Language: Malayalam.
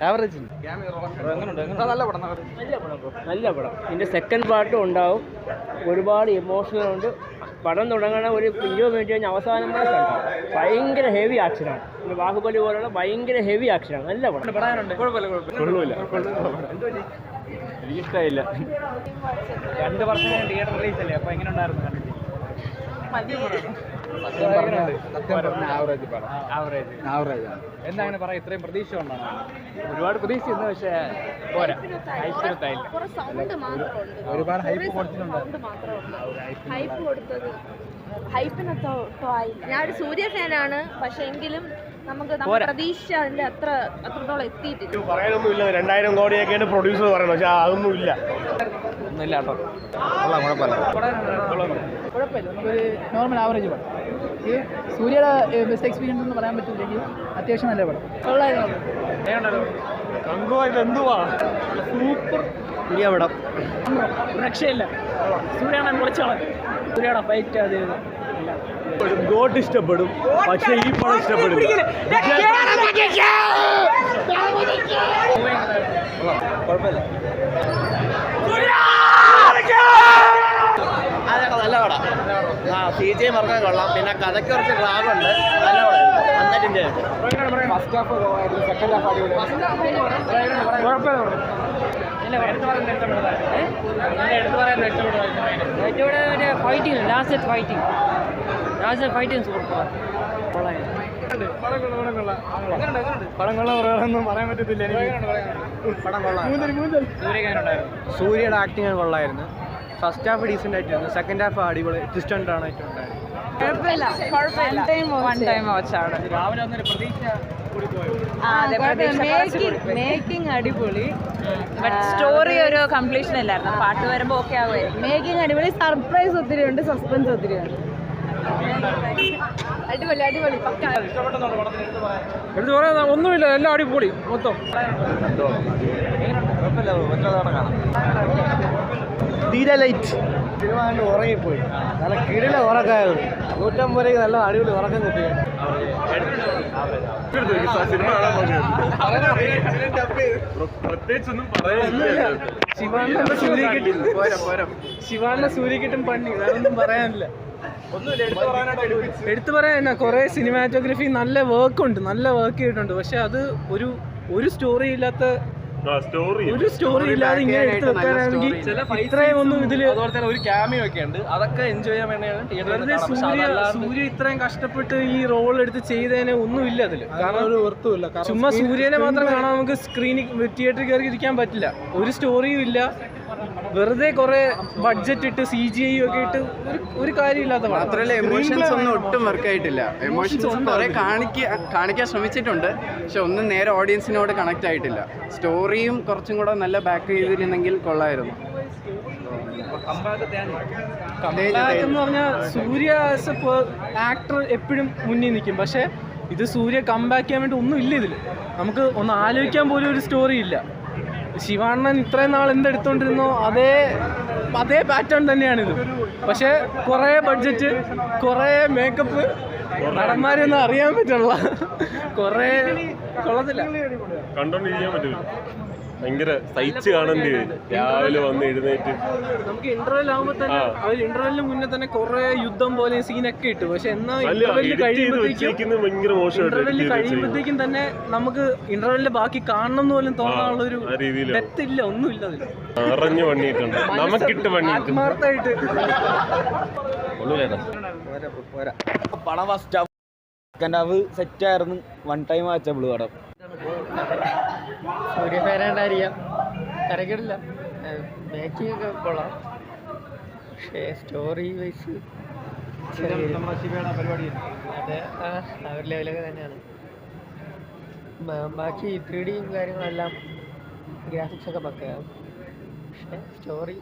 ആവറേജ് നല്ല പടം. ഇതിൻ്റെ സെക്കൻഡ് പാർട്ടും ഉണ്ടാവും. ഒരുപാട് ഇമോഷണൽ ഉണ്ട്. പടം തുടങ്ങണ ഒരു 20 മിനിറ്റ് കഴിഞ്ഞ് അവസാനം വരെ കണ്ടാവും. ഭയങ്കര ഹെവി ആക്ഷനാണ്. ബാഹുബലി പോലുള്ള ഭയങ്കര ഹെവി ആക്ഷനാണ്. നല്ല പടം. എനിക്കിഷ്ടമായില്ല. 2 വർഷം തിയേറ്റർ റിലീസ് അല്ലേ, അപ്പോൾ എങ്ങനെ ഉണ്ടായിരുന്നു? എന്താ അങ്ങനെ പറയാം? ഇത്രയും പ്രതീക്ഷ കൊണ്ടാണ്? ഒരുപാട് പ്രതീക്ഷിച്ചിരുന്നു, പക്ഷേ പോരാ. ഒരുപാട് ഹൈപ്പ് കൊടുത്തിട്ടുണ്ട്. ഞാനൊരു സൂര്യ ഫാനാണ്, പക്ഷെ എങ്കിലും നമുക്ക് പ്രതീക്ഷ അതിന്റെ അത്രത്തോളം എത്തിയിട്ടില്ല. പറയാനൊന്നുമില്ല. 2000 കോടിയൊക്കെയാണ് പ്രൊഡ്യൂസർ പറയുന്നത്, പക്ഷെ അതൊന്നും ഇല്ല. ഒന്നുമില്ല കേട്ടോ. കുഴപ്പമില്ല, നമുക്കൊരു നോർമൽ ആവറേജ് പടം. ഈ സൂര്യയുടെ ബെസ്റ്റ് എക്സ്പീരിയൻസ് എന്ന് പറയാൻ പറ്റില്ലെങ്കിൽ അത്യാവശ്യം നല്ല പടം. എന്തുവാ സൂപ്പർ പുതിയ പടം. രക്ഷയില്ല. സൂര്യയാണ് പൊളിച്ചോളാം. സൂര്യയുടെ ഫൈറ്റ് അത് ഗോട്ട് ഇഷ്ടപ്പെടും, പക്ഷെ ഈ പടം ഇഷ്ടപ്പെടില്ല. കുഴപ്പമില്ല. അതൊക്കെ നല്ല പടം. CGI മറക്കാൻ കൊള്ളാം. പിന്നെ കഥയ്ക്ക് കുറച്ച് ക്ലാബുണ്ട്. നല്ല പടം. നന്നായിട്ടുണ്ട്. ഫസ്റ്റ് ഹാഫ് സെക്കൻഡ് ഹാഫ് അടിപൊളി. Fighting last fighting super. പടം കൊള്ളാം പറയാൻ പറ്റത്തില്ല. പടം കൊള്ളാം. സൂര്യയുടെ ആക്ടിങ് കൊള്ളായിരുന്നു. ഫസ്റ്റ് ഹാഫ് ഡീസൻ്റ് ആയിട്ടായിരുന്നു. സെക്കൻഡ് ഹാഫ് അടിപൊളി ട്വിസ്റ്റ് ആണ് ഏറ്റവും ഉണ്ടായത്. മേക്കിംഗ് അടിപൊളി, ബട്ട് സ്റ്റോറി ഒരു കംപ്ലീഷൻ അല്ലായിരുന്നു. പാട്ട് വരുമ്പോൾ ഓക്കെ ആവുമായിരുന്നു. മേക്കിംഗ് അടിപൊളി, സർപ്രൈസ് ഒത്തിരി ഉണ്ട്, സസ്പെൻസ് ഒത്തിരി ഉണ്ട്. അടിപൊളി എടുത്ത് പറയാൻ ഒന്നുമില്ല, എല്ലാം അടിപൊളി മൊത്തം. തീരെ ലൈറ്റ് സിനിമ കണ്ട് ഉറങ്ങിപ്പോയി. നല്ല കിടില ഉറക്കമായിരുന്നു. 150 നല്ല അടിപൊളി ഉറക്കം കിട്ടി. ശിവാന്റെ സൂര്യക്കിട്ടും പണി, അതൊന്നും പറയാനില്ല. എടുത്തു പറയാൻ കുറെ സിനിമാറ്റോഗ്രഫി നല്ല വർക്കുണ്ട്, നല്ല വർക്ക് ചെയ്തിട്ടുണ്ട്. പക്ഷെ അത് ഒരു സ്റ്റോറി ഇല്ലാത്ത, ഒരു സ്റ്റോറി ഇല്ലാതെ ഇങ്ങനെ എടുത്ത് വെക്കാനാണെങ്കിൽ ഇത്രയും ഒന്നും ഇതില്. അതുപോലെ തന്നെ ഒരു ക്യാമിയോ ഒക്കെ ഉണ്ട്, അതൊക്കെ എൻജോയ് ചെയ്യാൻ വേണ്ടിയാണ്. സൂര്യ ഇത്രയും കഷ്ടപ്പെട്ട് ഈ റോൾ എടുത്ത് ചെയ്തതിന് ഒന്നും ഇല്ല അതില്. കാരണം ഒരു വൃത്തമില്ല. ചുമ്മാ സൂര്യനെ മാത്രം കാണാൻ നമുക്ക് തിയേറ്ററിൽ കയറി ഇരിക്കാൻ പറ്റില്ല. ഒരു സ്റ്റോറിയും ഇല്ല. വെറുതെ കുറെ ബഡ്ജറ്റ് ഇട്ട് CGI ഒക്കെ ഇട്ട് ഒരു കാര്യമില്ലാത്ത. മാത്രമല്ല എമോഷൻസ് ഒന്നും ഒട്ടും വർക്ക് ആയിട്ടില്ല. എമോഷൻസ് കുറെ കാണിക്കാൻ ശ്രമിച്ചിട്ടുണ്ട്, പക്ഷെ ഒന്നും നേരെ ഓഡിയൻസിനോട് കണക്ട് ആയിട്ടില്ല. സ്റ്റോറിയും കുറച്ചും കൂടെ നല്ല ബാക്ക് ചെയ്തിരുന്നെങ്കിൽ കൊള്ളായിരുന്നു. എന്ന് പറഞ്ഞാൽ സൂര്യ ആസ് എ ആക്ടർ എപ്പോഴും മുന്നിൽ നിൽക്കും. പക്ഷെ ഇത് സൂര്യ കംബാക്ക് ചെയ്യാൻ വേണ്ടി ഒന്നും ഇല്ല ഇതിൽ. നമുക്ക് ഒന്ന് ആലോചിക്കാൻ പോലും ഒരു സ്റ്റോറി ഇല്ല. ശിവാണ്ണൻ ഇത്രയും നാൾ എന്തെടുത്തോണ്ടിരുന്നോ അതേ പാറ്റേൺ തന്നെയാണിത്. പക്ഷെ കുറേ ബഡ്ജറ്റ്, കുറേ മേക്കപ്പ്, നടന്മാരെയൊന്നും അറിയാൻ പറ്റുള്ള കുറേ കൊള്ളത്തില്ല. കണ്ടോണ്ടിരിക്കാൻ പറ്റില്ല. ഭയങ്കര സഹിച്ച് കാണേണ്ടി വരും. രാവിലെ വന്ന് എഴുന്നേറ്റ് നമുക്ക് ഇന്റർവെൽ ആകുമ്പോൾ തന്നെ ഇന്റർവെല്ലിന് മുന്നേ തന്നെ കുറെ യുദ്ധം പോലെ സീനൊക്കെ ഇട്ടു. പക്ഷെ എന്നാ ഇന്റർവെല്ലിൽ കഴിയുമ്പോഴത്തേക്കും തന്നെ നമുക്ക് ഇന്റർവെല്ലിൽ ബാക്കി കാണണം എന്ന് പോലും തോന്നാനുള്ള ഒരു ഡെപ്ത് ഇല്ല, ഒന്നുമില്ല അതിൽ. ആത്മാർത്ഥമായിട്ട് പടം first half second half set ആയിരുന്നു. 1 ടൈം വാച്ചബിൾ പടം. സൂര്യ ഫാനാണ്ടായിരിക്കാം, തരക്കേടില്ല. മേക്കിംഗ് ഒക്കെ കൊള്ളാം, പക്ഷേ സ്റ്റോറി വൈസ് അതെ ആ ഒരു ലെവലൊക്കെ തന്നെയാണ്. ബാക്കി 3Dയും കാര്യങ്ങളെല്ലാം ഗ്രാഫിക്സ് ഒക്കെ പക്കയാവും, പക്ഷേ സ്റ്റോറി